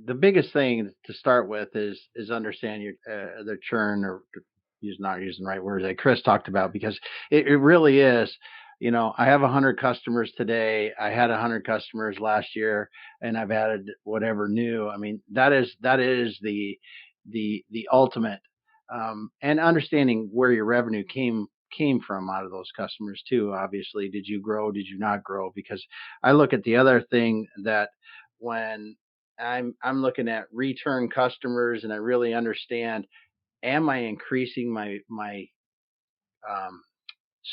the biggest thing to start with is understand the churn, or not using the right words that Chris talked about, because it really is. I have 100 customers today. I had 100 customers last year, and I've added whatever new. I mean, that is the ultimate, and understanding where your revenue came from out of those customers too. Obviously, did you grow? Did you not grow? Because I look at the other thing, that when I'm looking at return customers, and I really understand, am I increasing my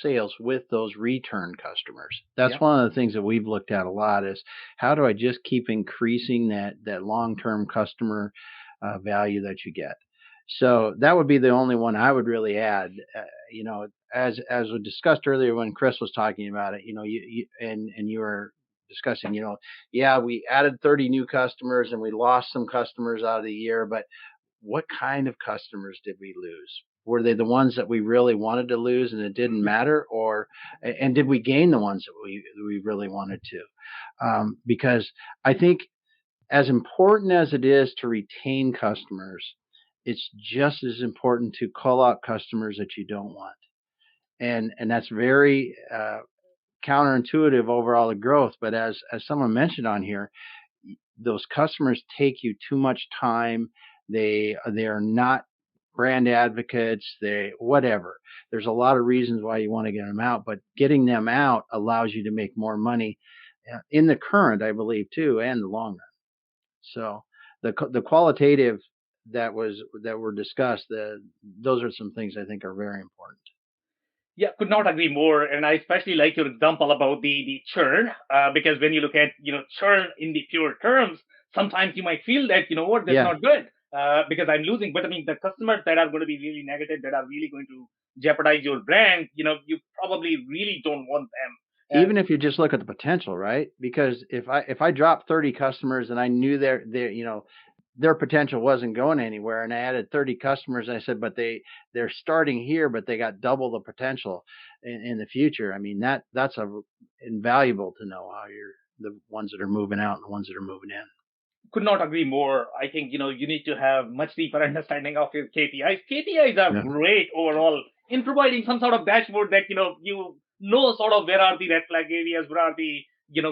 sales with those return customers. That's one of the things that we've looked at a lot is how do I just keep increasing that long-term customer value that you get. So that would be the only one I would really add. As we discussed earlier when Chris was talking about it, you were discussing, we added 30 new customers and we lost some customers out of the year, but what kind of customers did we lose? Were they the ones that we really wanted to lose and it didn't matter, and did we gain the ones that we really wanted to? Because I think as important as it is to retain customers, it's just as important to call out customers that you don't want. And that's very counterintuitive overall to growth. But as someone mentioned on here, those customers take you too much time. They are not brand advocates. Whatever. There's a lot of reasons why you want to get them out, but getting them out allows you to make more money in the current, I believe, too, and the long run. So the qualitative that were discussed, those are some things I think are very important. Yeah, could not agree more. And I especially like your example about the churn, because when you look at, churn in the pure terms, sometimes you might feel that, that's not good because I'm losing. But I mean, the customers that are going to be really negative, that are really going to jeopardize your brand, you probably really don't want them. Even if you just look at the potential, right? Because if I dropped 30 customers and I knew their potential wasn't going anywhere, and I added 30 customers, and I said, but they're starting here, but they got double the potential in the future. I mean, that's invaluable to know how the ones that are moving out and the ones that are moving in. Could not agree more. I think, you need to have much deeper understanding of your KPIs. KPIs are great overall in providing some sort of dashboard that, you know sort of where are the red flag areas, where are the,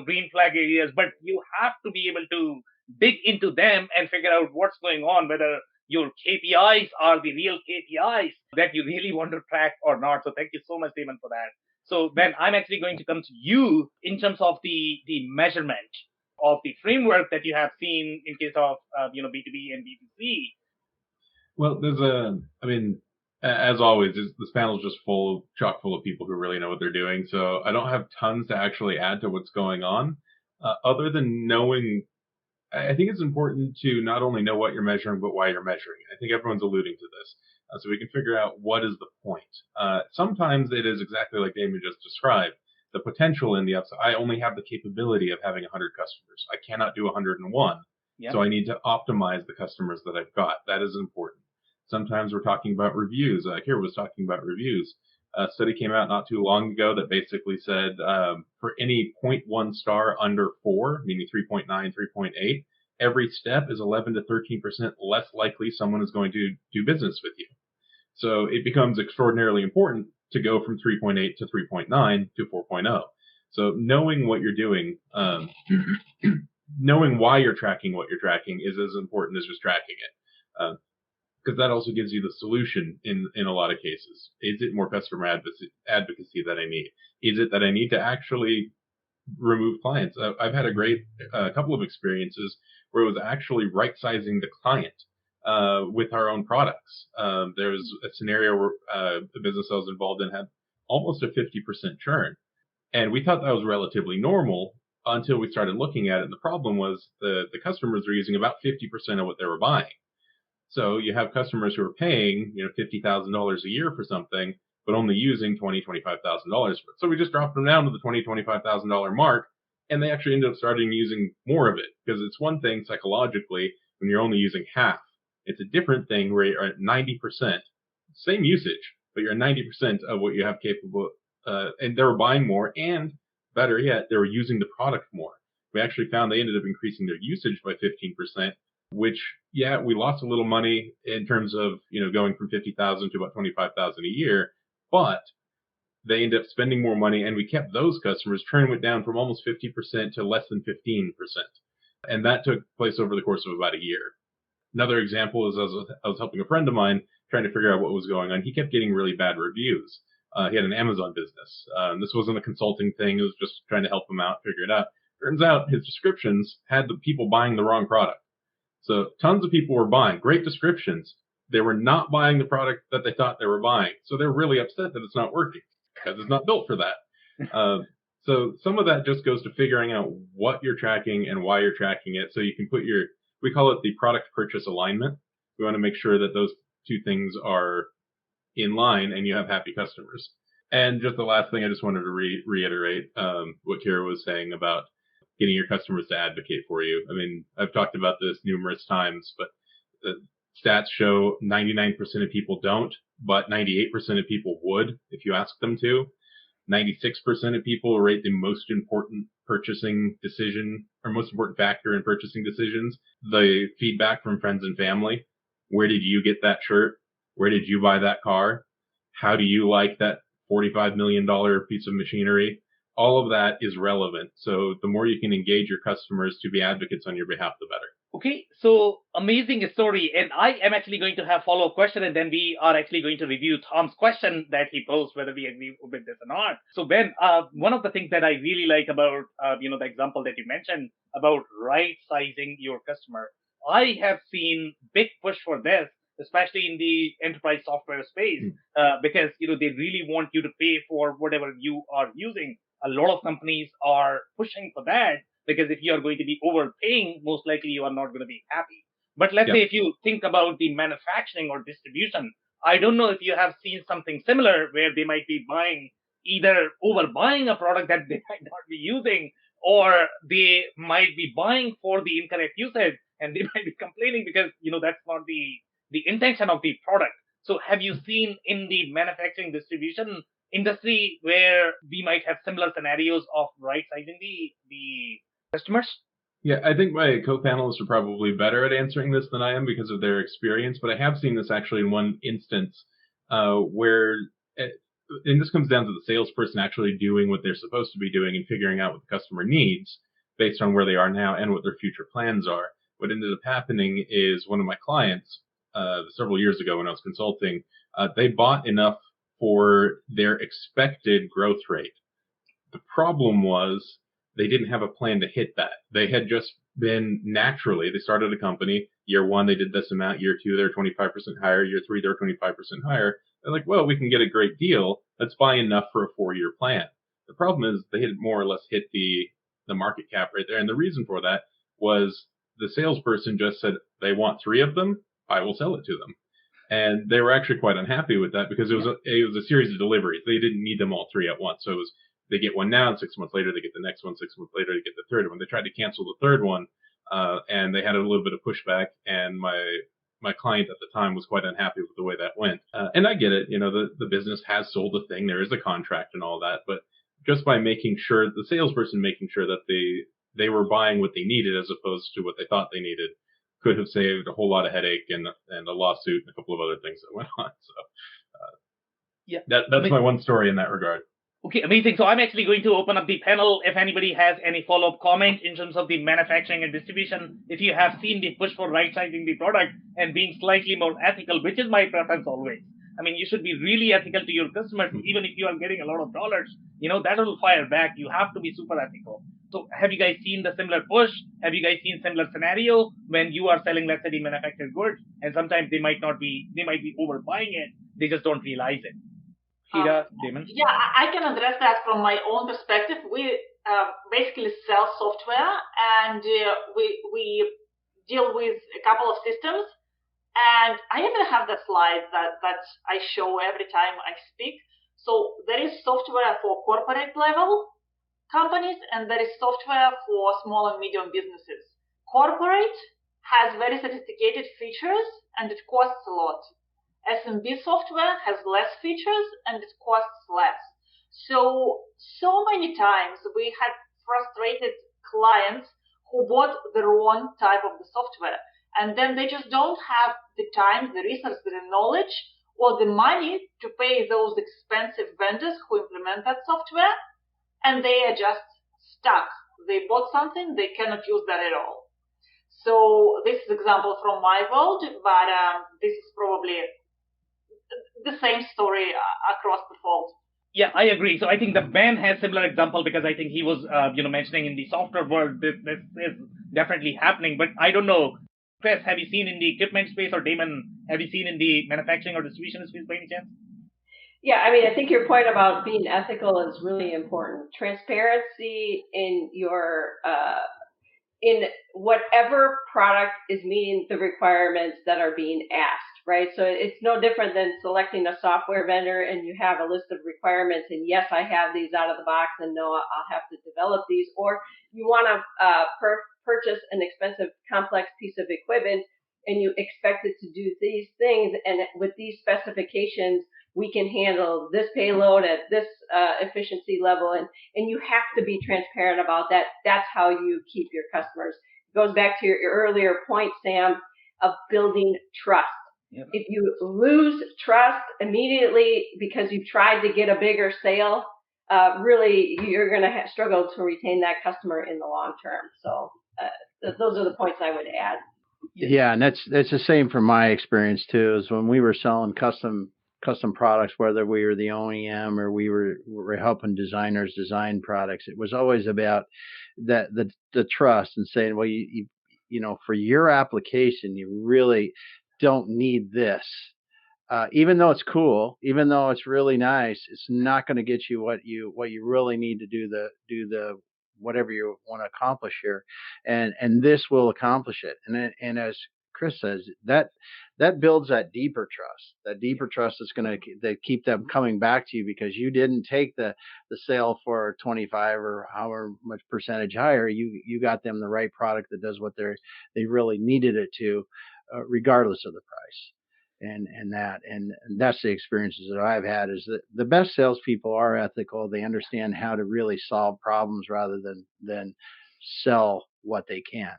green flag areas, but you have to be able to dig into them and figure out what's going on, whether your KPIs are the real KPIs that you really want to track or not. So thank you so much, Damon, for that. So Ben, I'm actually going to come to you in terms of the measurement of the framework that you have seen in case of, B2B and B2C. Well, as always, this panel is just chock full of people who really know what they're doing. So I don't have tons to actually add to what's going on, other than knowing. I think it's important to not only know what you're measuring, but why you're measuring. I think everyone's alluding to this, so we can figure out what is the point. Sometimes it is exactly like Damon just described. The potential in the upside. I only have the capability of having 100 customers. I cannot do 101. Yep. So I need to optimize the customers that I've got. That is important. Sometimes we're talking about reviews. Here was talking about reviews. A study came out not too long ago that basically said for any 0.1 star under 4, meaning 3.9, 3.8, every step is 11 to 13% less likely someone is going to do business with you. So it becomes extraordinarily important to go from 3.8 to 3.9 to 4.0. So knowing what you're doing, knowing why you're tracking what you're tracking is as important as just tracking it. Because that also gives you the solution in a lot of cases. Is it more customer advocacy that I need? Is it that I need to actually remove clients? I've had a couple of experiences where it was actually right-sizing the client with our own products. There was a scenario where the business I was involved in had almost a 50% churn. And we thought that was relatively normal until we started looking at it. And the problem was the customers were using about 50% of what they were buying. So you have customers who are paying, $50,000 a year for something, but only using $20,000, $25,000 for it. So we just dropped them down to the $20,000, $25,000 mark, and they actually ended up starting using more of it. Because it's one thing psychologically when you're only using half. It's a different thing where you're at 90%, same usage, but you're at 90% of what you have capable, and they were buying more, and better yet, they were using the product more. We actually found they ended up increasing their usage by 15%. Which, we lost a little money in terms of, going from 50,000 to about 25,000 a year, but they ended up spending more money, and we kept those customers. Churn went down from almost 50% to less than 15%. And that took place over the course of about a year. Another example is I was helping a friend of mine trying to figure out what was going on. He kept getting really bad reviews. He had an Amazon business. This wasn't a consulting thing. It was just trying to help him out, figure it out. Turns out his descriptions had the people buying the wrong product. So tons of people were buying great descriptions. They were not buying the product that they thought they were buying. So they're really upset that it's not working because it's not built for that. So some of that just goes to figuring out what you're tracking and why you're tracking it. So you can put we call it the product purchase alignment. We want to make sure that those two things are in line and you have happy customers. And just the last thing, I just wanted to reiterate what Kira was saying about getting your customers to advocate for you. I mean, I've talked about this numerous times, but the stats show 99% of people don't, but 98% of people would if you ask them to. 96% of people rate the most important purchasing decision or most important factor in purchasing decisions the feedback from friends and family. Where did you get that shirt? Where did you buy that car? How do you like that $45 million piece of machinery? All of that is relevant. So the more you can engage your customers to be advocates on your behalf, the better. Okay, so amazing story. And I am actually going to have follow-up question, and then we are actually going to review Tom's question that he posed, whether we agree with this or not. So Ben, one of the things that I really like about, the example that you mentioned about right-sizing your customer, I have seen big push for this, especially in the enterprise software space, because, they really want you to pay for whatever you are using. A lot of companies are pushing for that, because if you are going to be overpaying, most likely you are not going to be happy. But let's say if you think about the manufacturing or distribution, I don't know if you have seen something similar where they might be either overbuying a product that they might not be using, or they might be buying for the incorrect usage, and they might be complaining because, that's not the intention of the product. So have you seen in the manufacturing distribution industry where we might have similar scenarios of right-sizing the customers? Yeah, I think my co-panelists are probably better at answering this than I am because of their experience, but I have seen this actually in one instance where, and this comes down to the salesperson actually doing what they're supposed to be doing and figuring out what the customer needs based on where they are now and what their future plans are. What ended up happening is one of my clients, several years ago when I was consulting, they bought enough for their expected growth rate. The problem was they didn't have a plan to hit that. They had just been naturally, they started a company. Year one, they did this amount. Year two, they're 25% higher. Year three, they're 25% higher. They're like, well, we can get a great deal. Let's buy enough for a 4-year plan. The problem is they had more or less hit the market cap right there. And the reason for that was the salesperson just said, they want 3 of them. I will sell it to them. And they were actually quite unhappy with that because it was a series of deliveries. They didn't need them all 3 at once. So it was, they get one now, and 6 months later they get the next one. 6 months later they get the third one. They tried to cancel the third one, and they had a little bit of pushback. And my client at the time was quite unhappy with the way that went. And I get it. The business has sold a thing. There is a contract and all that. But just by making sure, the salesperson making sure that they were buying what they needed as opposed to what they thought they needed, could have saved a whole lot of headache and a lawsuit and a couple of other things that went on. So that's my one story in that regard. Okay, amazing. So I'm actually going to open up the panel. If anybody has any follow-up comment in terms of the manufacturing and distribution, if you have seen the push for right-sizing the product and being slightly more ethical, which is my preference always. I mean, you should be really ethical to your customers, even if you are getting a lot of dollars. That will fire back. You have to be super ethical. So have you guys seen the similar push? Have you guys seen similar scenario when you are selling, let's say, the manufactured goods, and sometimes they might be overbuying it. They just don't realize it. Kira, Damon? Yeah, I can address that from my own perspective. We basically sell software, and we deal with a couple of systems. And I even have the slide that I show every time I speak. So there is software for corporate level companies, and there is software for small and medium businesses. Corporate has very sophisticated features, and it costs a lot. SMB software has less features, and it costs less. So many times we had frustrated clients who bought the wrong type of the software, and then they just don't have the time, the resources, the knowledge, or the money to pay those expensive vendors who implement that software, and they are just stuck. They bought something, they cannot use that at all. So this is an example from my world, but this is probably the same story across the world. Yeah, I agree. So I think the Ben has similar example because I think he was, mentioning in the software world, this is definitely happening. But I don't know, Chris, have you seen in the equipment space, or Damon, have you seen in the manufacturing or distribution space by any chance? Yeah, I mean, I think your point about being ethical is really important. Transparency in your in whatever product is meeting the requirements that are being asked, right? So it's no different than selecting a software vendor and you have a list of requirements and yes, I have these out of the box and no, I'll have to develop these. Or you want to purchase an expensive, complex piece of equipment and you expect it to do these things, and with these specifications, we can handle this payload at this efficiency level, and you have to be transparent about that. That's how you keep your customers. It goes back to your earlier point, Sam, of building trust. Yep. If you lose trust immediately because you've tried to get a bigger sale, really you're going to struggle to retain that customer in the long term. So those are the points I would add. Yeah, and that's the same from my experience too. Is when we were selling custom products, whether we were the OEM or we were helping designers design products, it was always about that the trust and saying, well, you know, for your application, you really don't need this. Even though it's cool, even though it's really nice, it's not going to get you what you really need to do the whatever you want to accomplish here, and this will accomplish it. And as Chris says, that builds that deeper trust. That deeper trust is going to keep them coming back to you because you didn't take the sale for 25 or however much percentage higher. You got them the right product that does what they really needed it to, regardless of the price. And that's the experiences that I've had, is that the best salespeople are ethical. They understand how to really solve problems rather than sell what they can.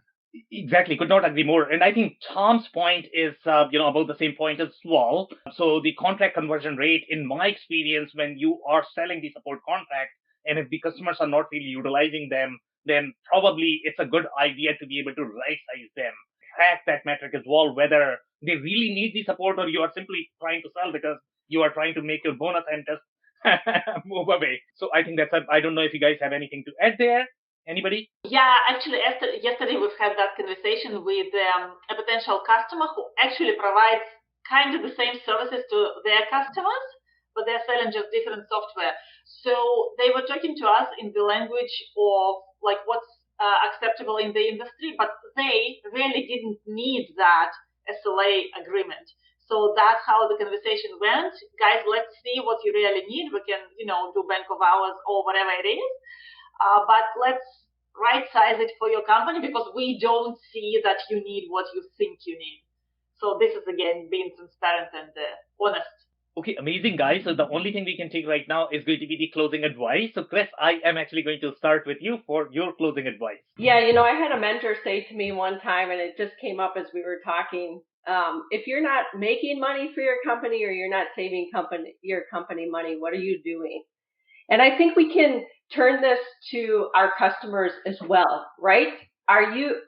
Exactly, could not agree more. And I think Tom's point is, about the same point as well. So the contract conversion rate, in my experience, when you are selling the support contract, and if the customers are not really utilizing them, then probably it's a good idea to be able to right-size them. Track that metric as well, whether they really need the support or you are simply trying to sell because you are trying to make your bonus and just move away. So I think I don't know if you guys have anything to add there. Anybody? Yeah, actually, yesterday we've had that conversation with a potential customer who actually provides kind of the same services to their customers, but they're selling just different software. So they were talking to us in the language of like what's acceptable in the industry, but they really didn't need that SLA agreement. So that's how the conversation went. Guys, let's see what you really need. We can, do bank of hours or whatever it is. But let's right size it for your company because we don't see that you need what you think you need. So this is again being transparent and honest. Okay, amazing, guys. So the only thing we can take right now is going to be the closing advice. So Chris, I am actually going to start with you for your closing advice. Yeah, I had a mentor say to me one time, and it just came up as we were talking, if you're not making money for your company or you're not saving your company money, what are you doing? And I think we can turn this to our customers as well, right?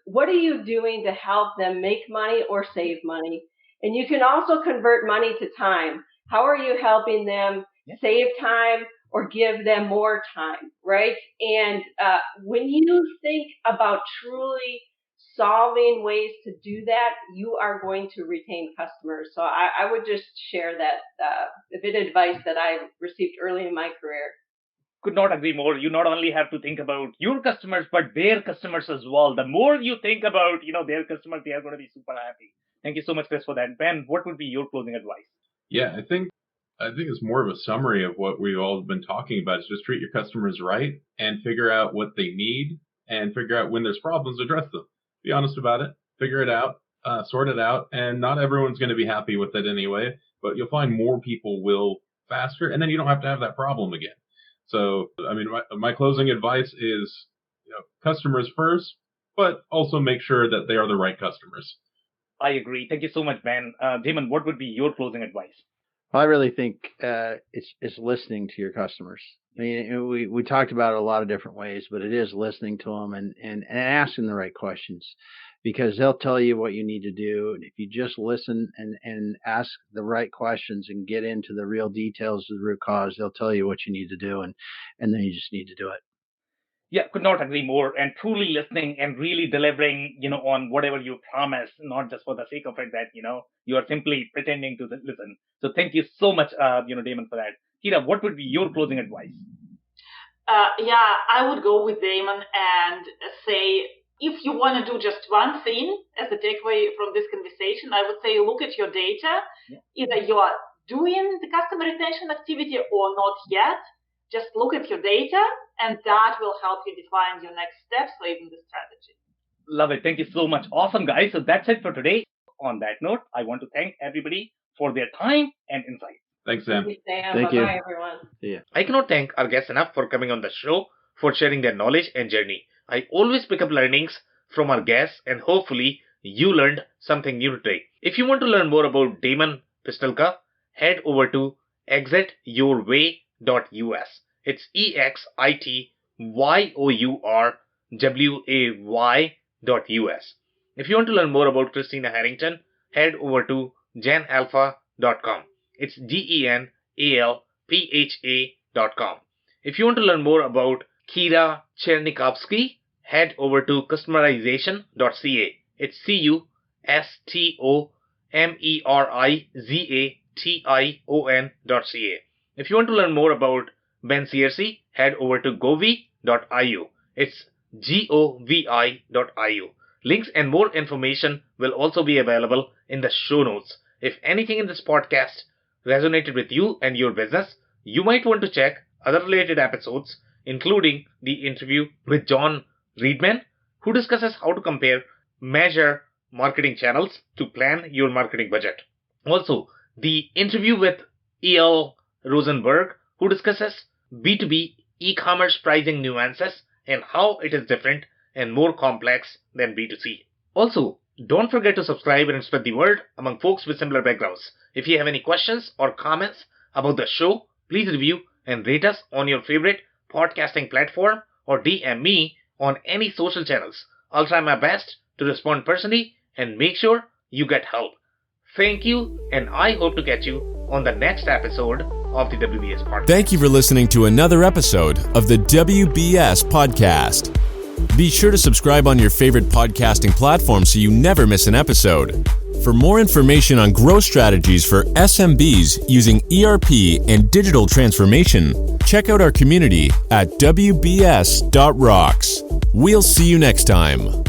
What are you doing to help them make money or save money? And you can also convert money to time. How are you helping them save time or give them more time, right? And when you think about truly solving ways to do that, you are going to retain customers. So I would just share that bit of advice that I received early in my career. Could not agree more. You not only have to think about your customers, but their customers as well. The more you think about, their customers, they are going to be super happy. Thank you so much, Chris, for that. Ben, what would be your closing advice? Yeah, I think it's more of a summary of what we've all been talking about. Is just treat your customers right and figure out what they need and figure out when there's problems, address them. Be honest about it, figure it out, sort it out. And not everyone's going to be happy with it anyway, but you'll find more people will faster, and then you don't have to have that problem again. So, I mean, my closing advice is, customers first, but also make sure that they are the right customers. I agree. Thank you so much, Ben. Damon, what would be your closing advice? Well, I really think it's listening to your customers. I mean, we talked about it a lot of different ways, but it is listening to them and asking the right questions, because they'll tell you what you need to do. And if you just listen and ask the right questions and get into the real details of the root cause, they'll tell you what you need to do, and then you just need to do it. Yeah, could not agree more. And truly listening and really delivering, on whatever you promise, not just for the sake of it that, you are simply pretending to listen. So thank you so much, Damon, for that. Kira, what would be your closing advice? Yeah, I would go with Damon and say, if you want to do just one thing as a takeaway from this conversation, I would say look at your data. Yeah. Either you are doing the customer retention activity or not yet. Just look at your data, and that will help you define your next steps or even the strategy. Love it. Thank you so much. Awesome, guys. So that's it for today. On that note, I want to thank everybody for their time and insight. Thanks, Sam. Thank you, Sam. Thank you. Bye, everyone. Yeah. I cannot thank our guests enough for coming on the show, for sharing their knowledge and journey. I always pick up learnings from our guests, and hopefully you learned something new today. If you want to learn more about Damon Pistulka, head over to exityourway.us. It's exityourway.us. If you want to learn more about Christina Harrington, head over to genalpha.com. It's genalpha.com. If you want to learn more about Kira Chernikovsky, head over to customerization.ca. It's customerization.ca. If you want to learn more about Ben Searcy, head over to govi.io. It's govi.io. Links and more information will also be available in the show notes. If anything in this podcast resonated with you and your business, you might want to check other related episodes, including the interview with John Reedman, who discusses how to compare, measure marketing channels to plan your marketing budget. Also, the interview with E.L. Rosenberg, who discusses B2B e-commerce pricing nuances and how it is different and more complex than B2C. Also, don't forget to subscribe and spread the word among folks with similar backgrounds. If you have any questions or comments about the show, please review and rate us on your favorite podcasting platform or DM me on any social channels. I'll try my best to respond personally and make sure you get help. Thank you, and I hope to catch you on the next episode of the WBS Podcast. Thank you for listening to another episode of the WBS Podcast. Be sure to subscribe on your favorite podcasting platform so you never miss an episode. For more information on growth strategies for SMBs using ERP and digital transformation, check out our community at WBS.rocks. We'll see you next time.